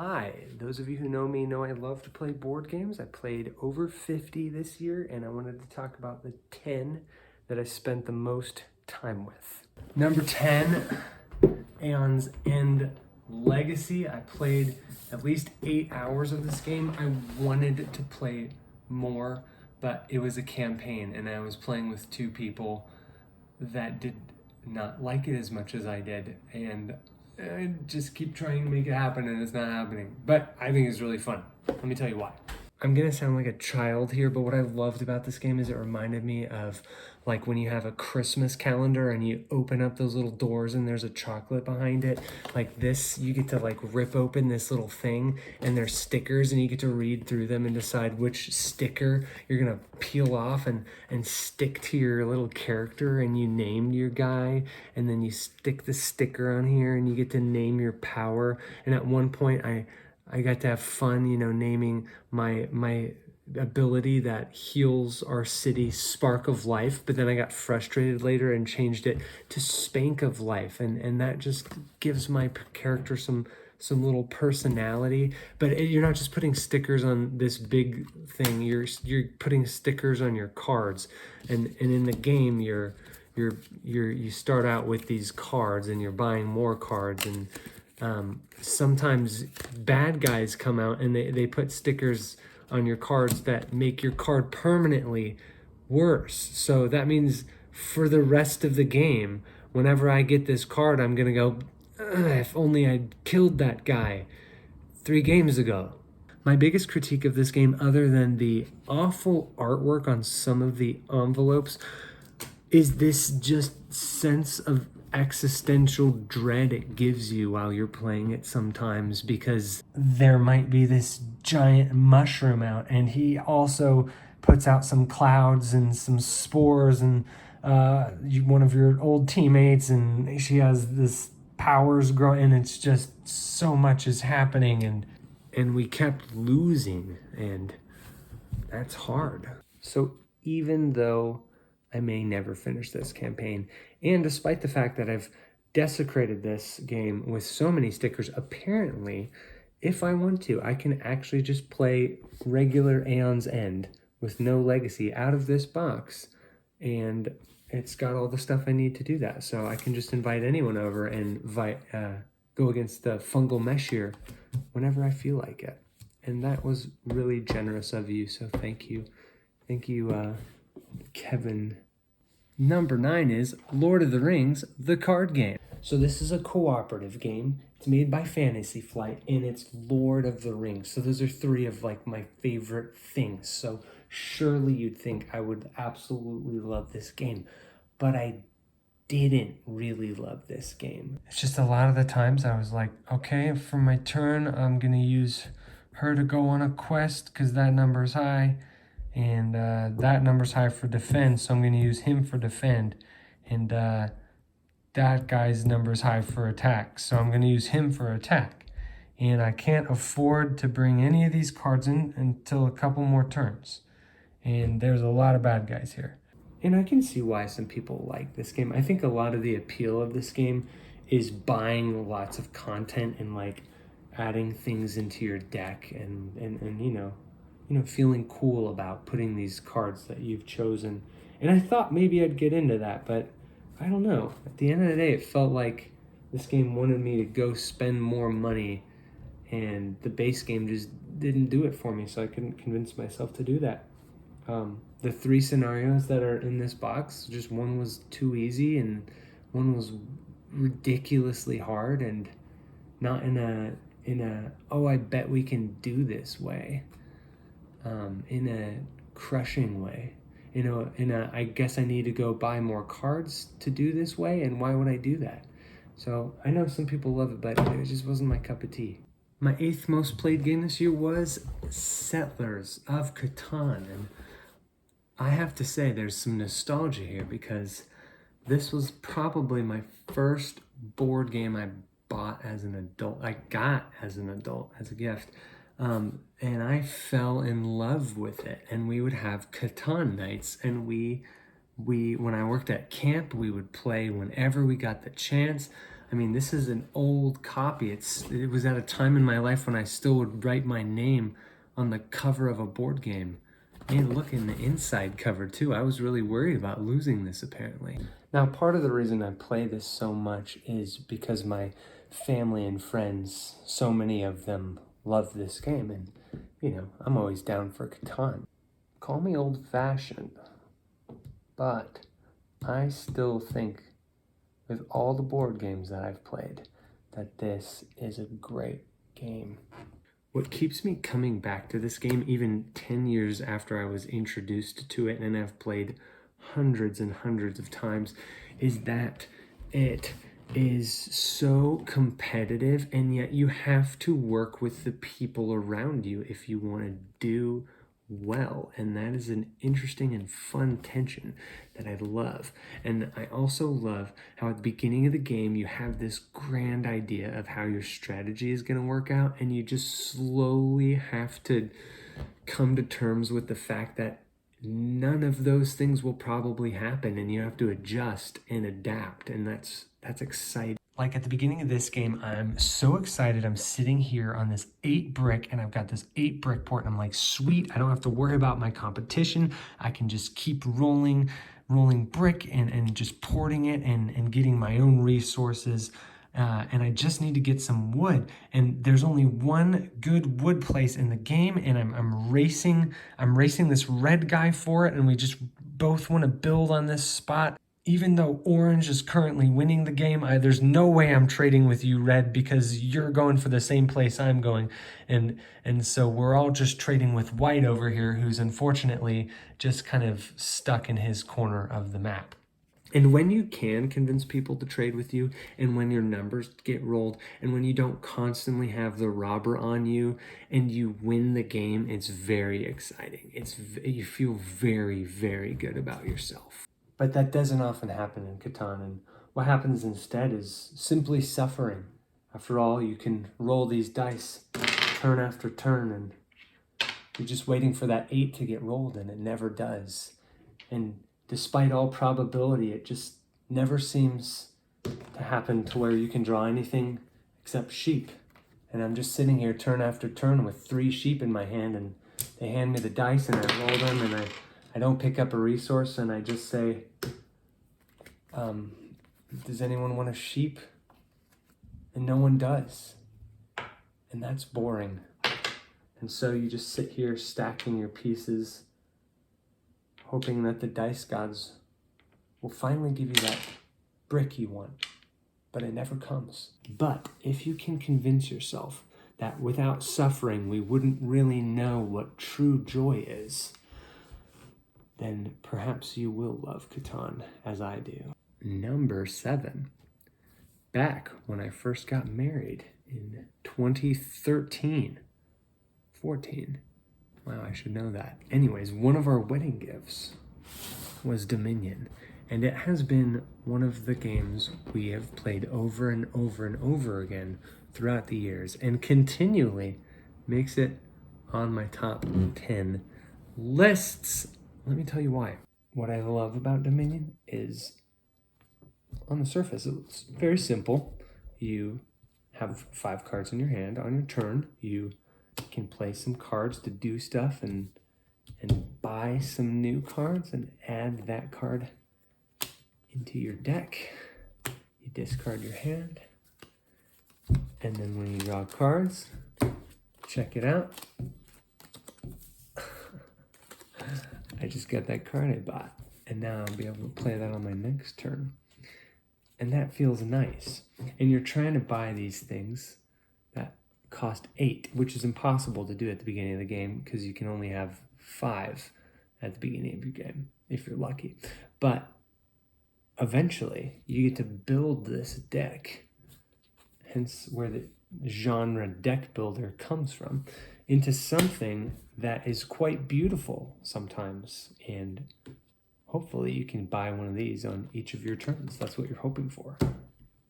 Hi, those of you who know me know I love to play board games. I played over 50 this year, and I wanted to talk about the 10 that I spent the most time with. Number 10, Aeon's End Legacy. I played at least 8 hours of this game. I wanted to play more, but it was a campaign, and I was playing with 2 people that did not like it as much as I did, and I just keep trying to make it happen and it's not happening. But I think it's really fun. Let me tell you why. I'm gonna sound like a child here, but what I loved about this game is it reminded me of like when you have a Christmas calendar and you open up those little doors and there's a chocolate behind it. Like this, you get to like rip open this little thing and there's stickers and you get to read through them and decide which sticker you're gonna peel off and stick to your little character, and you named your guy and then you stick the sticker on here and you get to name your power. And at one point I got to have fun, naming my ability that heals our city Spark of Life, but then I got frustrated later and changed it to Spank of Life, and that just gives my character some little personality. But you're not just putting stickers on this big thing, you're putting stickers on your cards, and in the game you start out with these cards and you're buying more cards, and sometimes bad guys come out and they put stickers on your cards that make your card permanently worse. So that means for the rest of the game, whenever I get this card, I'm gonna go, if only I'd killed that guy 3 games ago. My biggest critique of this game, other than the awful artwork on some of the envelopes, is this just sense of existential dread it gives you while you're playing it sometimes, because there might be this giant mushroom out, and he also puts out some clouds and some spores, and one of your old teammates, and she has this powers growing, and it's just so much is happening, and we kept losing, and that's hard. So even though I may never finish this campaign, and despite the fact that I've desecrated this game with so many stickers, apparently, if I want to, I can actually just play regular Aeon's End with no legacy out of this box, and it's got all the stuff I need to do that. So I can just invite anyone over and go against the fungal meshier whenever I feel like it. And that was really generous of you, so thank you. Thank you, Kevin. Number 9 is Lord of the Rings, the card game. So this is a cooperative game. It's made by Fantasy Flight, and it's Lord of the Rings. So those are 3 of like my favorite things. So surely you'd think I would absolutely love this game, but I didn't really love this game. It's just a lot of the times I was like, okay, for my turn, I'm gonna use her to go on a quest because that number is high. And that number's high for defend, so I'm going to use him for defend. And that guy's number's high for attack, so I'm going to use him for attack. And I can't afford to bring any of these cards in until a couple more turns. And there's a lot of bad guys here. And I can see why some people like this game. I think a lot of the appeal of this game is buying lots of content and like adding things into your deck and feeling cool about putting these cards that you've chosen. And I thought maybe I'd get into that, but I don't know. At the end of the day, it felt like this game wanted me to go spend more money, and the base game just didn't do it for me, so I couldn't convince myself to do that. The 3 scenarios that are in this box, just one was too easy and one was ridiculously hard, and not in a oh, I bet we can do this way. In a crushing way, in a I guess I need to go buy more cards to do this way, and why would I do that? So I know some people love it, but it just wasn't my cup of tea. My 8th most played game this year was Settlers of Catan, and I have to say there's some nostalgia here because this was probably my first board game I bought as an adult. I got as an adult as a gift. And I fell in love with it, and we would have Catan nights, and we when I worked at camp, we would play whenever we got the chance. I mean, this is an old copy. It was at a time in my life when I still would write my name on the cover of a board game. And look in the inside cover too. I was really worried about losing this apparently. Now, part of the reason I play this so much is because my family and friends, so many of them love this game, and you know, I'm always down for Catan. Call me old-fashioned, but I still think with all the board games that I've played that this is a great game. What keeps me coming back to this game even 10 years after I was introduced to it and I've played hundreds and hundreds of times is that it is so competitive, and yet you have to work with the people around you if you want to do well, and that is an interesting and fun tension that I love. And I also love how at the beginning of the game you have this grand idea of how your strategy is going to work out, and you just slowly have to come to terms with the fact that none of those things will probably happen, and you have to adjust and adapt, and that's exciting. Like at the beginning of this game, I'm so excited. I'm sitting here on this 8 brick and I've got this 8 brick port and I'm like, sweet, I don't have to worry about my competition. I can just keep rolling brick and just porting it and getting my own resources. And I just need to get some wood. And there's only one good wood place in the game, and I'm racing this red guy for it, and we just both want to build on this spot. Even though orange is currently winning the game, there's no way I'm trading with you, red, because you're going for the same place I'm going. And so we're all just trading with white over here, who's unfortunately just kind of stuck in his corner of the map. And when you can convince people to trade with you, and when your numbers get rolled, and when you don't constantly have the robber on you, and you win the game, it's very exciting. You feel very, very good about yourself. But that doesn't often happen in Catan, and what happens instead is simply suffering. After all, you can roll these dice turn after turn, and you're just waiting for that 8 to get rolled, and it never does. And despite all probability, it just never seems to happen to where you can draw anything except sheep. And I'm just sitting here turn after turn with 3 sheep in my hand, and they hand me the dice and I roll them, and I don't pick up a resource, and I just say, does anyone want a sheep? And no one does. And that's boring. And so you just sit here stacking your pieces, hoping that the dice gods will finally give you that brick you want. But it never comes. But if you can convince yourself that without suffering we wouldn't really know what true joy is, then perhaps you will love Catan as I do. Number 7. Back when I first got married in 2013. 14. Wow, I should know that. Anyways, one of our wedding gifts was Dominion. And it has been one of the games we have played over and over and over again throughout the years, and continually makes it on my top 10 lists. Let me tell you why. What I love about Dominion is, on the surface, it's very simple. You have 5 cards in your hand. On your turn, you can play some cards to do stuff and buy some new cards and add that card into your deck. You discard your hand, and then when you draw cards, check it out. I just got that card I bought, and now I'll be able to play that on my next turn. And that feels nice. And you're trying to buy these things that cost 8, which is impossible to do at the beginning of the game because you can only have 5 at the beginning of your game, if you're lucky. But eventually, you get to build this deck, hence where the genre deck builder comes from, into something that is quite beautiful sometimes, and hopefully you can buy one of these on each of your turns. That's what you're hoping for. And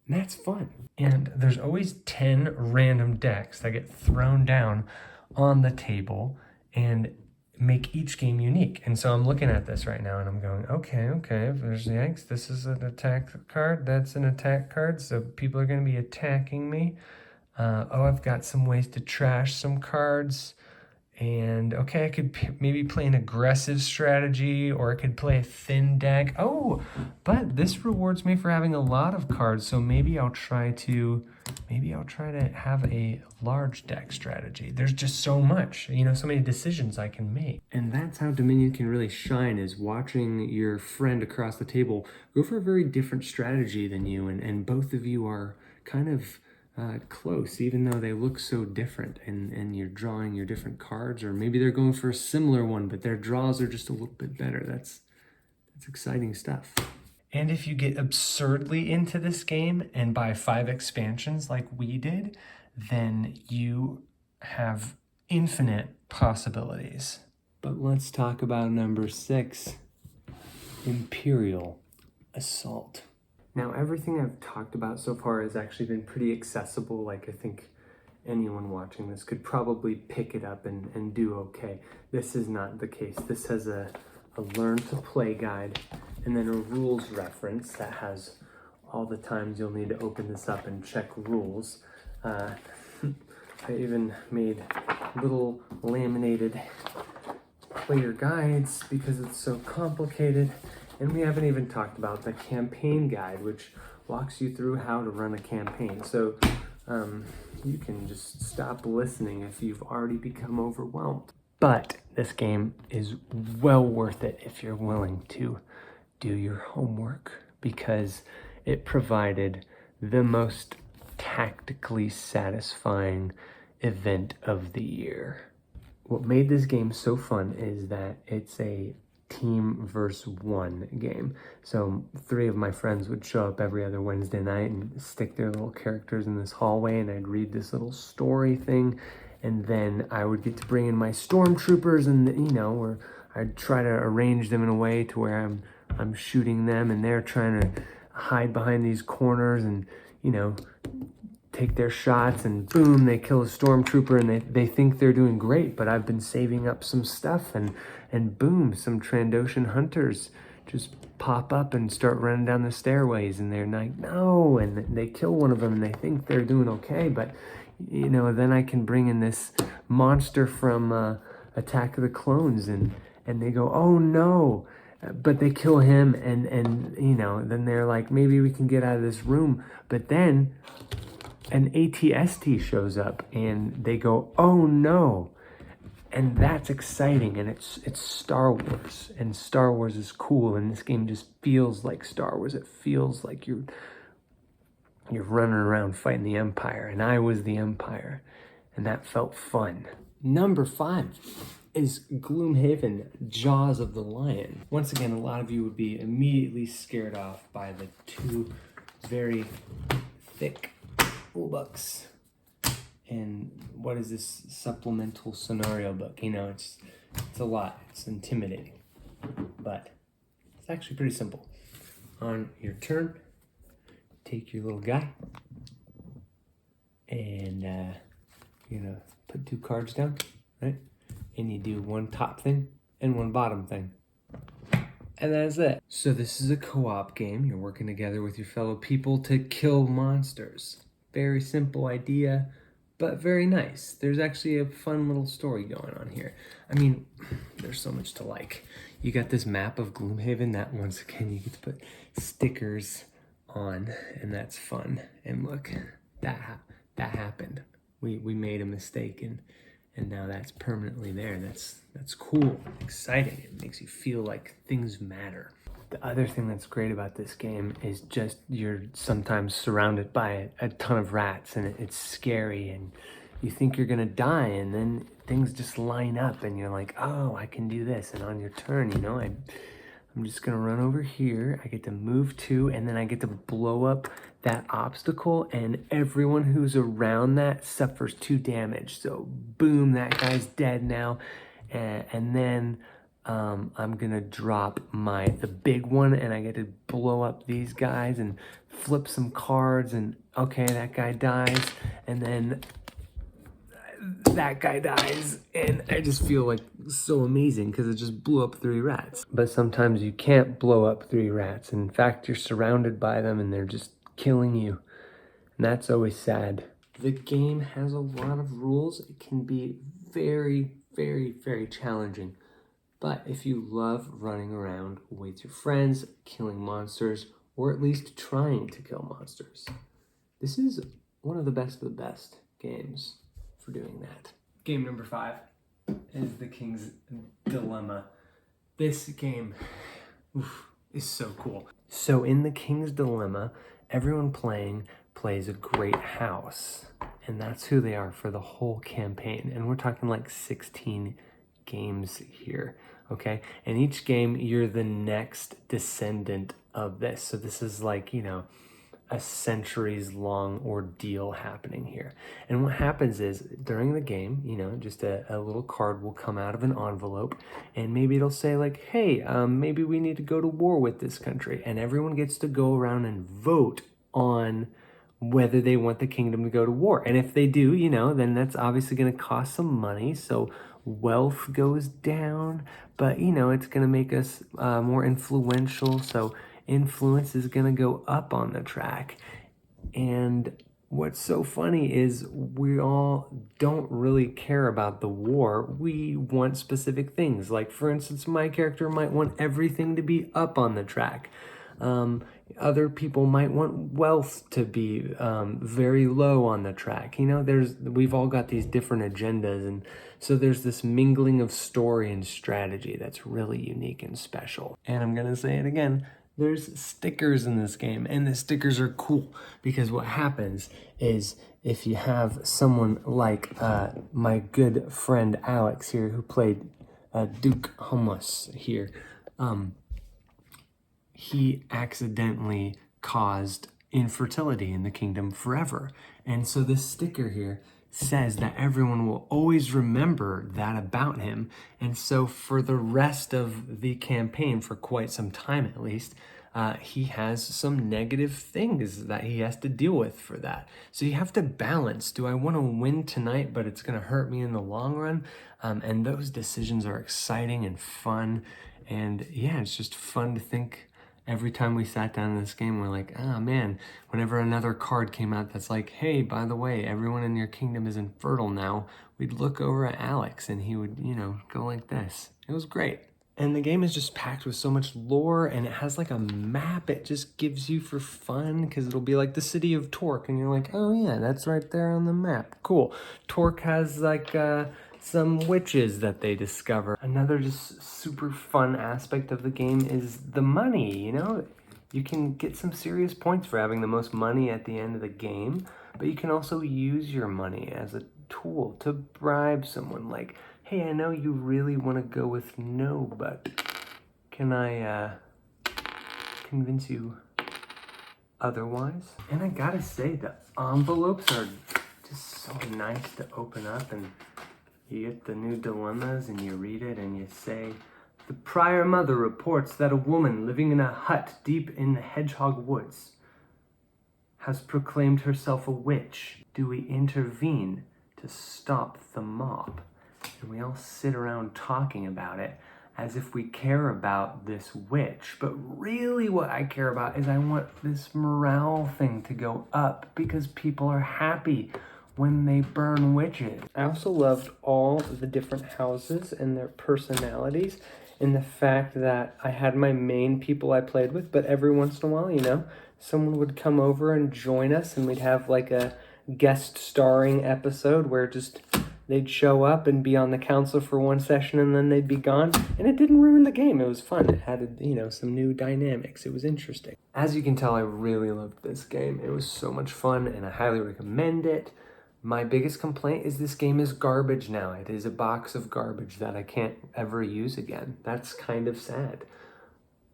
that's fun. And there's always 10 random decks that get thrown down on the table, and make each game unique. And so I'm looking at this right now and I'm going, okay, if there's Yanks, this is an attack card, that's an attack card, so people are going to be attacking me. Oh, I've got some ways to trash some cards. And okay, I could maybe play an aggressive strategy, or I could play a thin deck. Oh, but this rewards me for having a lot of cards, so maybe I'll try to have a large deck strategy. There's just so much, you know, so many decisions I can make. And that's how Dominion can really shine, is watching your friend across the table go for a very different strategy than you, and both of you are kind of close, even though they look so different, and you're drawing your different cards, or maybe they're going for a similar one, but their draws are just a little bit better. That's exciting stuff. And if you get absurdly into this game and buy 5 expansions like we did, then you have infinite possibilities. But let's talk about number 6, Imperial Assault. Now, everything I've talked about so far has actually been pretty accessible. Like, I think anyone watching this could probably pick it up and do okay. This is not the case. This has a learn to play guide and then a rules reference that has all the times you'll need to open this up and check rules. I even made little laminated player guides because it's so complicated. And we haven't even talked about the campaign guide, which walks you through how to run a campaign. So you can just stop listening if you've already become overwhelmed. But this game is well worth it if you're willing to do your homework, because it provided the most tactically satisfying event of the year. What made this game so fun is that it's a team versus 1 game. So 3 of my friends would show up every other Wednesday night and stick their little characters in this hallway, and I'd read this little story thing, and then I would get to bring in my stormtroopers, and you know, where I'd try to arrange them in a way to where I'm shooting them and they're trying to hide behind these corners and, you know, take their shots, and boom, they kill a stormtrooper, and they think they're doing great, but I've been saving up some stuff, and boom, some Trandoshan hunters just pop up and start running down the stairways, and they're like, no, and they kill one of them, and they think they're doing okay, but, you know, then I can bring in this monster from Attack of the Clones, and they go, oh no, but they kill him, and you know, then they're like, maybe we can get out of this room, but then an ATST shows up and they go, oh no. And that's exciting, and it's Star Wars, and Star Wars is cool, and this game just feels like Star Wars. It feels like you're running around fighting the Empire, and I was the Empire, and that felt fun. Number 5 is Gloomhaven, Jaws of the Lion. Once again, a lot of you would be immediately scared off by the 2 very thick books. And what is this supplemental scenario book? You know, it's a lot. It's intimidating, but it's actually pretty simple. On your turn, take your little guy, and you know, put 2 cards down, right? And you do 1 top thing and 1 bottom thing. And that's it. So this is a co-op game. You're working together with your fellow people to kill monsters. Very simple idea, but very nice. There's actually a fun little story going on here. I mean, there's so much to like. You got this map of Gloomhaven that, once again, you get to put stickers on, and that's fun. And look, that happened. We made a mistake, and now that's permanently there. That's cool, exciting. It makes you feel like things matter. The other thing that's great about this game is just you're sometimes surrounded by a ton of rats, and it's scary, and you think you're gonna die, and then things just line up, and you're like, oh, I can do this. And on your turn, you know, I'm just gonna run over here. I get to move 2, and then I get to blow up that obstacle, and everyone who's around that suffers 2 damage. So boom, that guy's dead now, and then I'm gonna drop the big one, and I get to blow up these guys and flip some cards, and okay, that guy dies, and then that guy dies, and I just feel like so amazing because it just blew up 3 rats. But sometimes you can't blow up 3 rats. In fact, you're surrounded by them and they're just killing you. And that's always sad. The game has a lot of rules. It can be very, very, very challenging. But if you love running around with your friends, killing monsters, or at least trying to kill monsters, this is one of the best games for doing that. Game number 5 is The King's Dilemma. This game is so cool. So in The King's Dilemma, everyone playing plays a great house, and that's who they are for the whole campaign. And we're talking like 16 games here, okay? And each game, you're the next descendant of this. So this is like, you know, a centuries-long ordeal happening here. And what happens is, during the game, you know, just a little card will come out of an envelope, and maybe it'll say like, hey, maybe we need to go to war with this country. And everyone gets to go around and vote on whether they want the kingdom to go to war. And if they do, you know, then that's obviously going to cost some money. So wealth goes down, but, you know, it's going to make us more influential. So influence is going to go up on the track. And what's so funny is we all don't really care about the war. We want specific things. Like, for instance, my character might want everything to be up on the track. Other people might want wealth to be very low on the track. You know, we've all got these different agendas, and so there's this mingling of story and strategy that's really unique and special. And I'm gonna say it again, there's stickers in this game, and the stickers are cool because what happens is if you have someone like my good friend Alex here, who played Duke Hummus here, he accidentally caused infertility in the kingdom forever. And so this sticker here says that everyone will always remember that about him. And so for the rest of the campaign, for quite some time at least, he has some negative things that he has to deal with for that. So you have to balance. Do I want to win tonight, but it's going to hurt me in the long run? And those decisions are exciting and fun. And yeah, it's just fun to think. Every time we sat down in this game, we're like, oh man, whenever another card came out that's like, hey, by the way, everyone in your kingdom is infertile now, we'd look over at Alex and he would, you know, go like this. It was great. And the game is just packed with so much lore, and it has like a map it just gives you for fun, because it'll be like the city of Torque, and you're like, oh yeah, that's right there on the map. Cool. Torque has like some witches that they discover. Another just super fun aspect of the game is the money, you know? You can get some serious points for having the most money at the end of the game, but you can also use your money as a tool to bribe someone. Like, hey, I know you really want to go with no, but can I convince you otherwise? And I gotta say, the envelopes are just so nice to open up, and you get the new dilemmas and you read it and you say, the prior mother reports that a woman living in a hut deep in the hedgehog woods has proclaimed herself a witch. Do we intervene to stop the mob? And we all sit around talking about it as if we care about this witch. But really what I care about is I want this morale thing to go up, because people are happy when they burn witches. I also loved all the different houses and their personalities, and the fact that I had my main people I played with, but every once in a while, you know, someone would come over and join us, and we'd have like a guest starring episode where just they'd show up and be on the council for one session and then they'd be gone. And it didn't ruin the game. It was fun. It had, you know, some new dynamics. It was interesting. As you can tell, I really loved this game. It was so much fun and I highly recommend it. My biggest complaint is this game is garbage now. It is a box of garbage that I can't ever use again. That's kind of sad.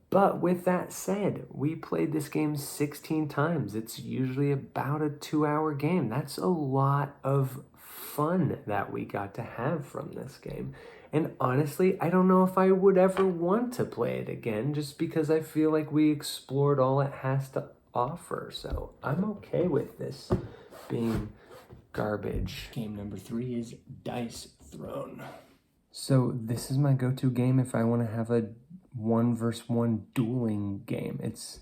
But with that said, we played this game 16 times. It's usually about a 2-hour game. That's a lot of fun that we got to have from this game. And honestly, I don't know if I would ever want to play it again, just because I feel like we explored all it has to offer. So I'm okay with this being garbage. Game number 3 is Dice Throne. So this is my go-to game if I want to have a 1v1 dueling game. It's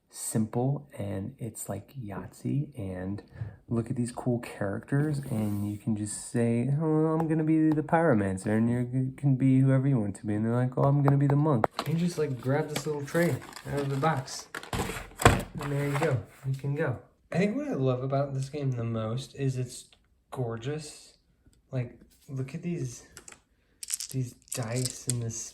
simple and it's like Yahtzee, and look at these cool characters, and you can just say, oh, I'm gonna be the pyromancer, and you can be whoever you want to be, and they're like, oh, I'm gonna be the monk. You just like grab this little tray out of the box, and there you go, you can go. I think what I love about this game the most is it's gorgeous. Like, look at these dice and this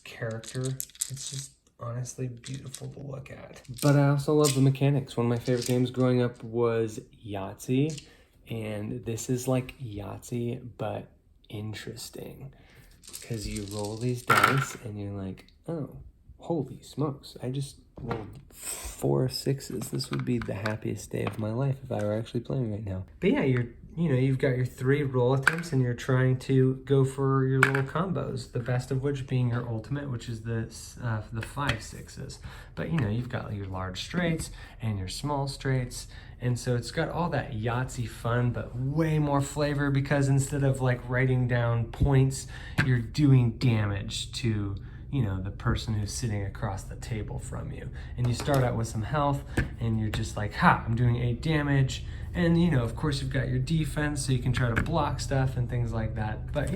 character. It's just honestly beautiful to look at. But I also love the mechanics. One of my favorite games growing up was Yahtzee, and this is like Yahtzee but interesting, because you roll these dice and you're like, oh, holy smokes, I just rolled 4 6s. This would be the happiest day of my life if I were actually playing right now. But yeah, you've got your 3 roll attempts, and you're trying to go for your little combos, the best of which being your ultimate, which is the 5 6s. But you've got your large straights and your small straights, and so it's got all that Yahtzee fun, but way more flavor, because instead of like writing down points, you're doing damage to the person who's sitting across the table from you. And you start out with some health, and you're just like, ha, I'm doing 8 damage. And of course you've got your defense, so you can try to block stuff and things like that. But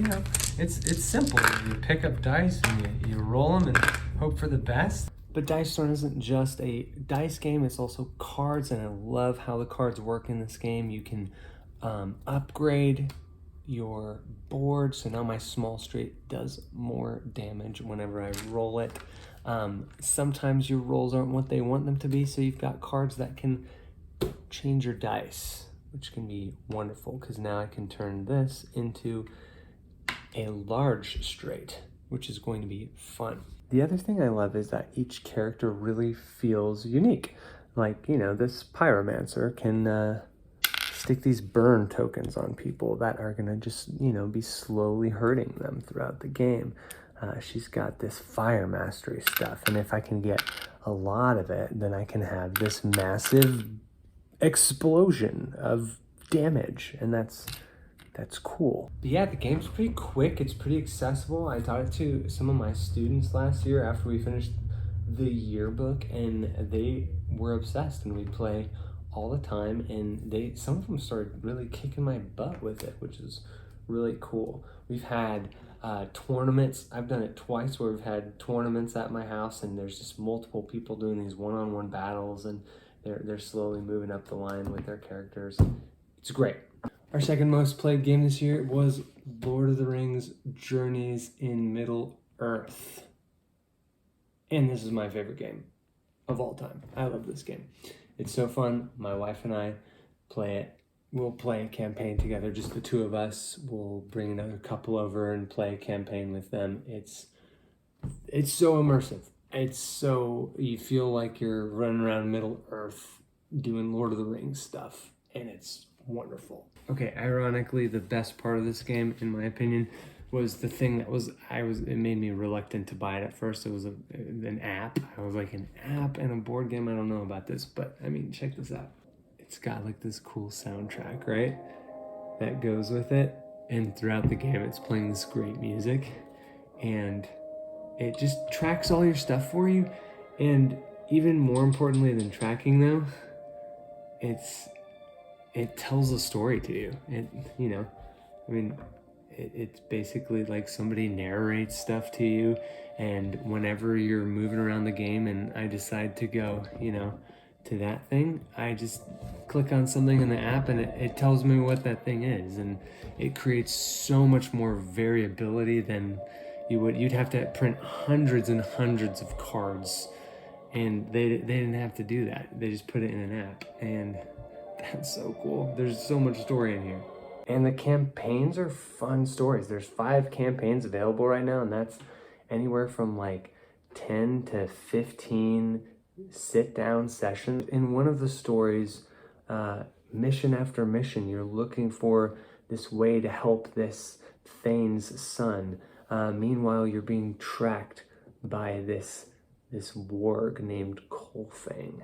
it's simple. You pick up dice and you roll them and hope for the best. But Dice Throne isn't just a dice game, it's also cards, and I love how the cards work in this game. You can upgrade your board, so now my small straight does more damage whenever I roll it. Sometimes your rolls aren't what they want them to be, so you've got cards that can change your dice, which can be wonderful, because now I can turn this into a large straight, which is going to be fun. The other thing I love is that each character really feels unique. Like, this pyromancer can stick these burn tokens on people that are gonna just, be slowly hurting them throughout the game. She's got this fire mastery stuff, and if I can get a lot of it, then I can have this massive explosion of damage, and that's cool. But yeah, the game's pretty quick, it's pretty accessible. I taught it to some of my students last year after we finished the yearbook, and they were obsessed, and we'd play all the time, and some of them started really kicking my butt with it, which is really cool. We've had tournaments. I've done it twice, where we've had tournaments at my house, and there's just multiple people doing these one-on-one battles, and they're slowly moving up the line with their characters. It's great. Our second most played game this year was Lord of the Rings Journeys in Middle-earth. And this is my favorite game of all time. I love this game. It's so fun. My wife and I play it. We'll play a campaign together, just the 2 of us. We'll bring another couple over and play a campaign with them. It's so immersive. You feel like you're running around Middle-earth doing Lord of the Rings stuff, and it's wonderful. Okay, ironically, the best part of this game, in my opinion, was the thing that it made me reluctant to buy it at first. It was an app. I was like, an app and a board game? I don't know about this, but I mean, check this out. It's got like this cool soundtrack, right? That goes with it. And throughout the game, it's playing this great music. And it just tracks all your stuff for you. And even more importantly than tracking though, it tells a story to you. It's basically like somebody narrates stuff to you, and whenever you're moving around the game and I decide to go, to that thing, I just click on something in the app and it tells me what that thing is, and it creates so much more variability than you'd have to print hundreds and hundreds of cards, and they didn't have to do that. They just put it in an app, and that's so cool. There's so much story in here. And the campaigns are fun stories. There's 5 campaigns available right now, and that's anywhere from like 10 to 15 sit-down sessions. In one of the stories, mission after mission, you're looking for this way to help this Thane's son. Meanwhile, you're being tracked by this warg named Colfang.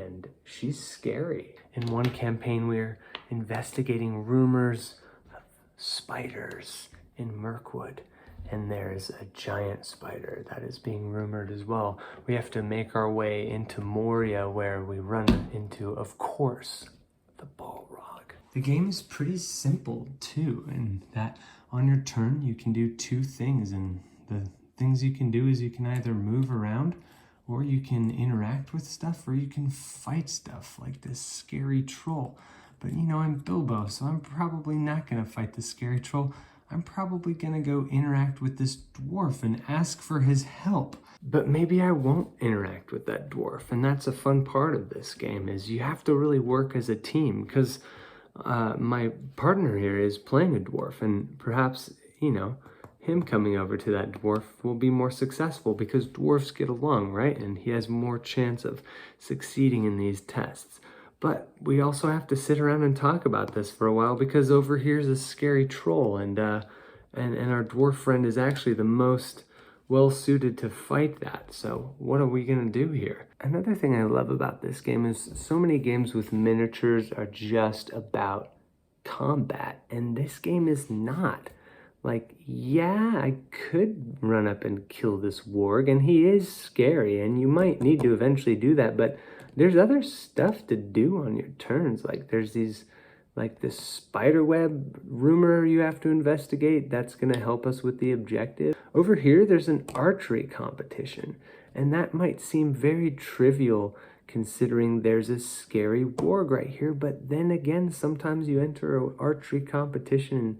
and she's scary. In one campaign, we're investigating rumors of spiders in Mirkwood, and there's a giant spider that is being rumored as well. We have to make our way into Moria, where we run into, of course, the Balrog. The game is pretty simple too, in that on your turn you can do two things, and the things you can do is you can either move around, or you can interact with stuff, or you can fight stuff like this scary troll. But you know, I'm Bilbo, so I'm probably not gonna fight the scary troll. I'm probably gonna go interact with this dwarf and ask for his help. But maybe I won't interact with that dwarf, and that's a fun part of this game, is you have to really work as a team, because my partner here is playing a dwarf, and perhaps, you know, him coming over to that dwarf will be more successful because dwarfs get along, right? And he has more chance of succeeding in these tests. But we also have to sit around and talk about this for a while, because over here's a scary troll, and our dwarf friend is actually the most well-suited to fight that. So what are we gonna do here? Another thing I love about this game is so many games with miniatures are just about combat, and this game is not. Like, yeah, I could run up and kill this warg, and he is scary, and you might need to eventually do that, but there's other stuff to do on your turns. Like, there's these, like this spider web rumor you have to investigate. That's gonna help us with the objective. Over here, there's an archery competition, and that might seem very trivial considering there's a scary warg right here, but then again, sometimes you enter an archery competition and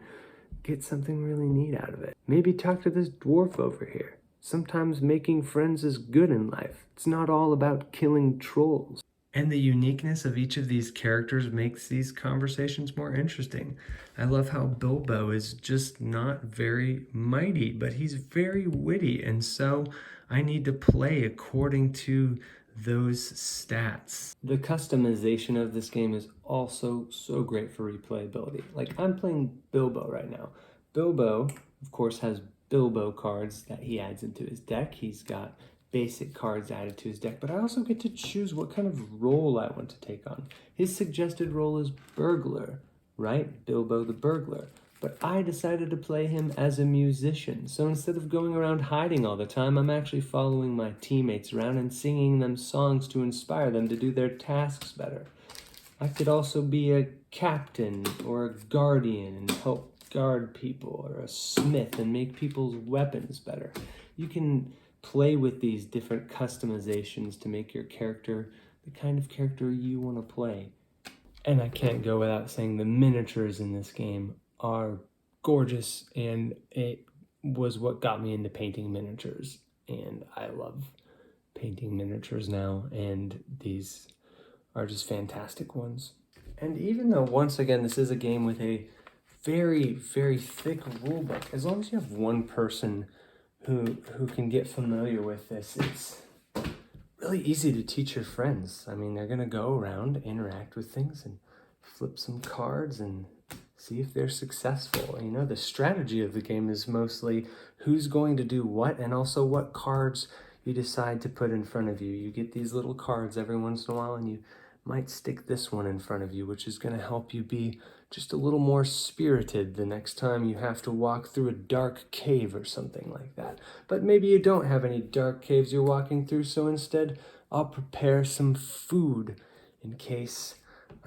get something really neat out of it. Maybe talk to this dwarf over here. Sometimes making friends is good in life. It's not all about killing trolls. And the uniqueness of each of these characters makes these conversations more interesting. I love how Bilbo is just not very mighty, but he's very witty, and so I need to play according to those stats. The customization of this game is also so great for replayability. Like, I'm playing Bilbo right now. Bilbo, of course, has Bilbo cards that he adds into his deck. He's got basic cards added to his deck, but I also get to choose what kind of role I want to take on. His suggested role is burglar, right? Bilbo the burglar. But I decided to play him as a musician. So instead of going around hiding all the time, I'm actually following my teammates around and singing them songs to inspire them to do their tasks better. I could also be a captain or a guardian and help guard people, or a smith and make people's weapons better. You can play with these different customizations to make your character the kind of character you want to play. And I can't go without saying the miniatures in this game are gorgeous, and it was what got me into painting miniatures, and I love painting miniatures now, and these are just fantastic ones. And even though, once again, this is a game with a very, very thick rule book, as long as you have one person who can get familiar with this, it's really easy to teach your friends. I mean, they're gonna go around, interact with things, and flip some cards and see if they're successful. You know, the strategy of the game is mostly who's going to do what, and also what cards you decide to put in front of you. You get these little cards every once in a while, and you might stick this one in front of you, which is going to help you be just a little more spirited the next time you have to walk through a dark cave or something like that. But maybe you don't have any dark caves you're walking through, so instead I'll prepare some food in case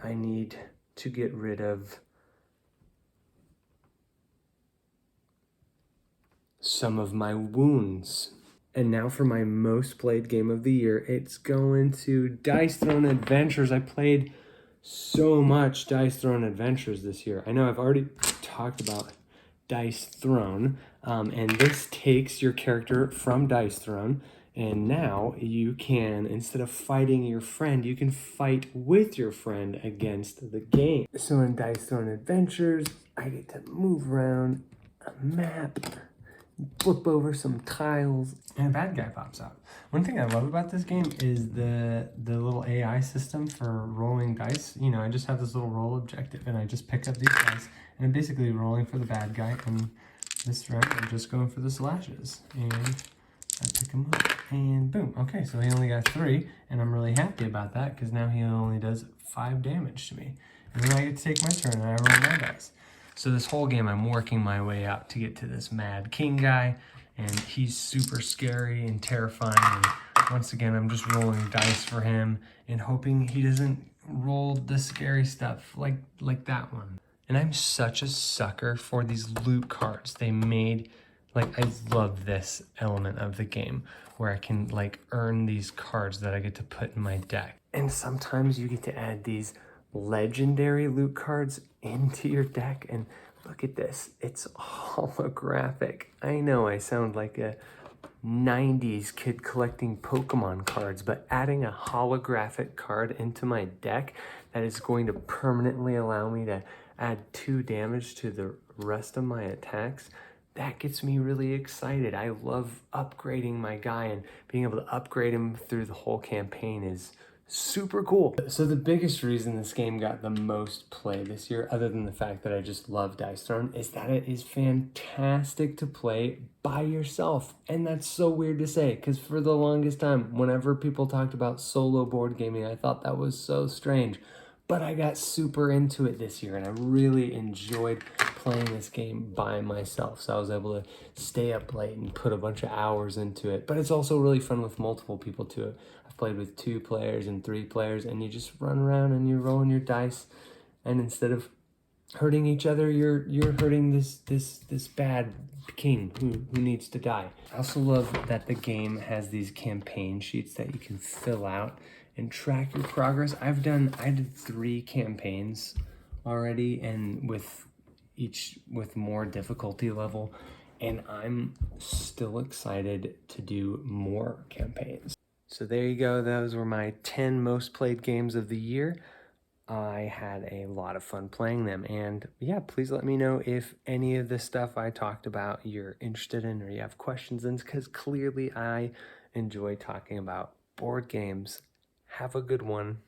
I need to get rid of some of my wounds. And now for my most played game of the year, it's going to Dice Throne Adventures. I played so much Dice Throne Adventures this year. I know I've already talked about Dice Throne, and this takes your character from Dice Throne, and now you can, instead of fighting your friend, you can fight with your friend against the game. So in Dice Throne Adventures, I get to move around a map, flip over some tiles, and a bad guy pops out. One thing I love about this game is the little AI system for rolling dice. You know, I just have this little roll objective, and I just pick up these dice, and I'm basically rolling for the bad guy, and this round I'm just going for the slashes. And I pick him up and boom. Okay, so he only got 3, and I'm really happy about that because now he only does 5 damage to me. And then I get to take my turn and I roll my dice. So this whole game I'm working my way out to get to this Mad King guy, and he's super scary and terrifying. And once again, I'm just rolling dice for him and hoping he doesn't roll the scary stuff like that one. And I'm such a sucker for these loot cards they made. Like, I love this element of the game where I can like earn these cards that I get to put in my deck. And sometimes you get to add these legendary loot cards into your deck. And look at this, it's holographic. I know I sound like a 90s kid collecting Pokemon cards, but adding a holographic card into my deck that is going to permanently allow me to add 2 damage to the rest of my attacks, that gets me really excited. I love upgrading my guy, and being able to upgrade him through the whole campaign is super cool. So the biggest reason this game got the most play this year, other than the fact that I just love Dice Throne, is that it is fantastic to play by yourself. And that's so weird to say, because for the longest time, whenever people talked about solo board gaming, I thought that was so strange. But I got super into it this year, and I really enjoyed playing this game by myself. So I was able to stay up late and put a bunch of hours into it. But it's also really fun with multiple people too. I've played with 2 players and 3 players, and you just run around and you're rolling your dice, and instead of hurting each other, you're hurting this bad king who needs to die. I also love that the game has these campaign sheets that you can fill out and track your progress. I did 3 campaigns already, and with more difficulty level, and I'm still excited to do more campaigns. So there you go. Those were my 10 most played games of the year. I had a lot of fun playing them, and yeah, please let me know if any of the stuff I talked about you're interested in or you have questions in, because clearly I enjoy talking about board games. Have a good one.